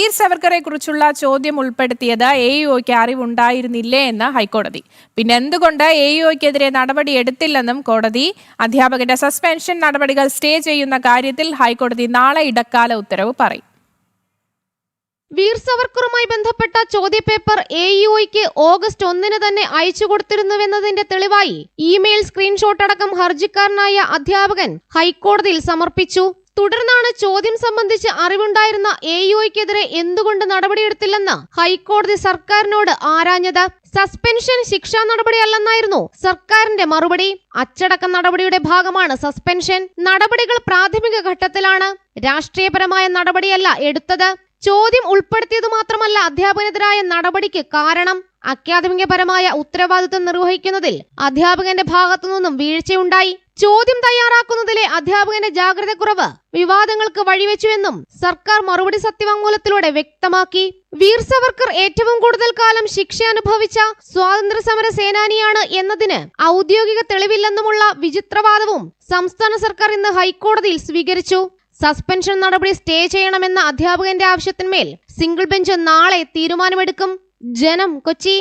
വീർ സവർക്കറെ കുറിച്ചുള്ള ചോദ്യം ഉൾപ്പെടുത്തിയത് AEOയ്ക്ക് അറിവുണ്ടായിരുന്നില്ലേ എന്ന് ഹൈക്കോടതി. പിന്നെ എന്തുകൊണ്ട് AEOയ്ക്കെതിരെ നടപടി എടുത്തില്ലെന്നും കോടതി. അധ്യാപകന്റെ സസ്പെൻഷൻ നടപടികൾ സ്റ്റേ ചെയ്യുന്ന കാര്യത്തിൽ ഹൈക്കോടതി നാളെ ഇടക്കാല ഉത്തരവ് പറയും. വീർ സവർക്കറുമായി ബന്ധപ്പെട്ട ചോദ്യപേപ്പർ AEOയ്ക്ക് ഓഗസ്റ്റ് 1 തന്നെ അയച്ചു കൊടുത്തിരുന്നുവെന്നതിന്റെ തെളിവായി ഇമെയിൽ സ്ക്രീൻഷോട്ട് അടക്കം ഹർജിക്കാരനായ അധ്യാപകൻ ഹൈക്കോടതിയിൽ സമർപ്പിച്ചു. തുടർന്നാണ് ചോദ്യം സംബന്ധിച്ച് അറിവുണ്ടായിരുന്ന AEOയ്ക്കെതിരെ എന്തുകൊണ്ട് നടപടിയെടുത്തില്ലെന്ന് ഹൈക്കോടതി സർക്കാരിനോട് ആരാഞ്ഞത്. സസ്പെൻഷൻ ശിക്ഷാ നടപടിയല്ലെന്നായിരുന്നു സർക്കാരിന്റെ മറുപടി. അച്ചടക്ക നടപടിയുടെ ഭാഗമാണ് സസ്പെൻഷൻ. നടപടികൾ പ്രാഥമിക ഘട്ടത്തിലാണ്. രാഷ്ട്രീയപരമായ നടപടിയല്ല എടുത്തത്. ചോദ്യം ഉൾപ്പെടുത്തിയത് മാത്രമല്ല അധ്യാപകനെതിരായ നടപടിക്ക് കാരണം. അക്കാദമികപരമായ ഉത്തരവാദിത്വം നിർവഹിക്കുന്നതിൽ അധ്യാപകന്റെ ഭാഗത്തുനിന്നും വീഴ്ചയുണ്ടായി. ചോദ്യം തയ്യാറാക്കുന്നതിലെ അധ്യാപകന്റെ ജാഗ്രതക്കുറവ് വിവാദങ്ങൾക്ക് വഴിവെച്ചുവെന്നും സർക്കാർ മറുപടി സത്യവാങ്മൂലത്തിലൂടെ വ്യക്തമാക്കി. വീർ സവർക്കർ ഏറ്റവും കൂടുതൽ കാലം ശിക്ഷ അനുഭവിച്ച സ്വാതന്ത്ര്യ സമര സേനാനിയാണ് എന്നതിന് ഔദ്യോഗിക തെളിവില്ലെന്നുമുള്ള വിചിത്രവാദവും സംസ്ഥാന സർക്കാർ ഇന്ന് ഹൈക്കോടതിയിൽ സ്വീകരിച്ചു. സസ്പെൻഷൻ നടപടി സ്റ്റേ ചെയ്യണമെന്ന അധ്യാപകന്റെ ആവശ്യത്തിന്മേൽ സിംഗിൾ ബെഞ്ച് നാളെ തീരുമാനമെടുക്കും. ജനം, കൊച്ചി.